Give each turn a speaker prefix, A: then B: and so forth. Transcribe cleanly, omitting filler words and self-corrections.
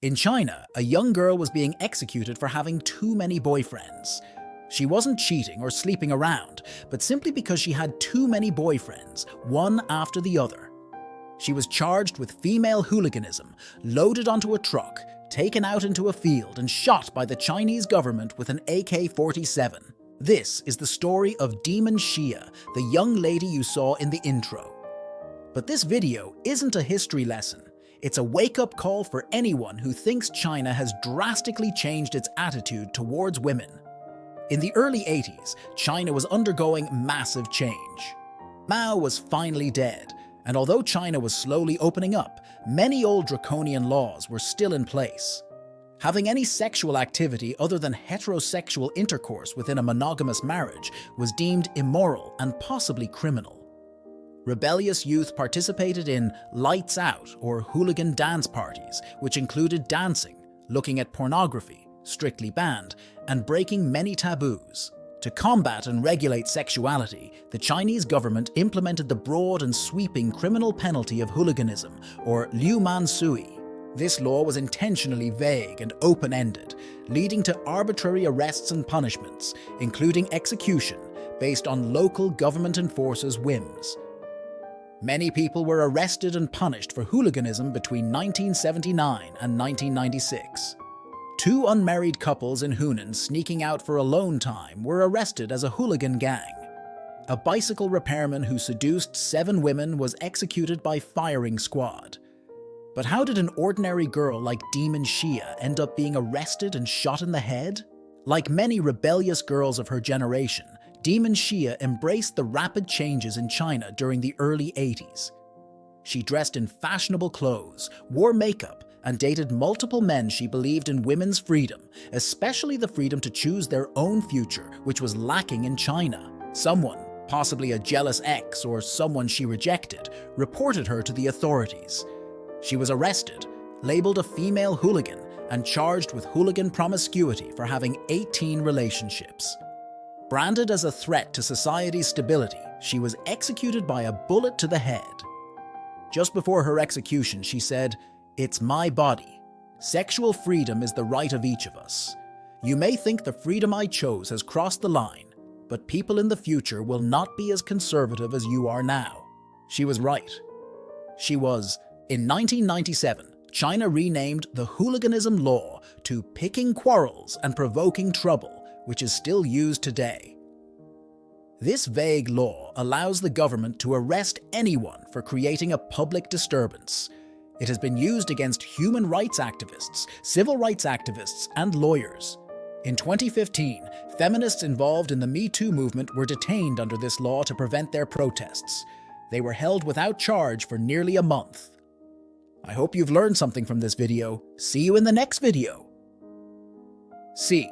A: In China, a young girl was being executed for having too many boyfriends. She wasn't cheating or sleeping around, but simply because she had too many boyfriends, one after the other. She was charged with female hooliganism, loaded onto a truck, taken out into a field and shot by the Chinese government with an AK-47. This is the story of Demon Shia, the young lady you saw in the intro. But this video isn't a history lesson. It's a wake-up call for anyone who thinks China has drastically changed its attitude towards women. In the early 80s, China was undergoing massive change. Mao was finally dead, and although China was slowly opening up, many old draconian laws were still in place. Having any sexual activity other than heterosexual intercourse within a monogamous marriage was deemed immoral and possibly criminal. Rebellious youth participated in lights out or hooligan dance parties, which included dancing, looking at pornography, strictly banned, and breaking many taboos. To combat and regulate sexuality, the Chinese government implemented the broad and sweeping criminal penalty of hooliganism, or liu man sui. This law was intentionally vague and open-ended, leading to arbitrary arrests and punishments, including execution, based on local government enforcers' whims. Many people were arrested and punished for hooliganism between 1979 and 1996. Two unmarried couples in Hunan sneaking out for alone time were arrested as a hooligan gang. A bicycle repairman who seduced 7 women was executed by firing squad. But how did an ordinary girl like Demon Shia end up being arrested and shot in the head? Like many rebellious girls of her generation, Demon Shia embraced the rapid changes in China during the early 80s. She dressed in fashionable clothes, wore makeup, and dated multiple men she believed in women's freedom, especially the freedom to choose their own future, which was lacking in China. Someone, possibly a jealous ex or someone she rejected, reported her to the authorities. She was arrested, labeled a female hooligan, and charged with hooligan promiscuity for having 18 relationships. Branded as a threat to society's stability, she was executed by a bullet to the head. Just before her execution, she said, "It's my body. Sexual freedom is the right of each of us. You may think the freedom I chose has crossed the line, but people in the future will not be as conservative as you are now." She was right. She was. In 1997, China renamed the hooliganism law to picking quarrels and provoking trouble, which is still used today. This vague law allows the government to arrest anyone for creating a public disturbance. It has been used against human rights activists, civil rights activists, and lawyers. In 2015, feminists involved in the Me Too movement were detained under this law to prevent their protests. They were held without charge for nearly a month. I hope you've learned something from this video. See you in the next video. C.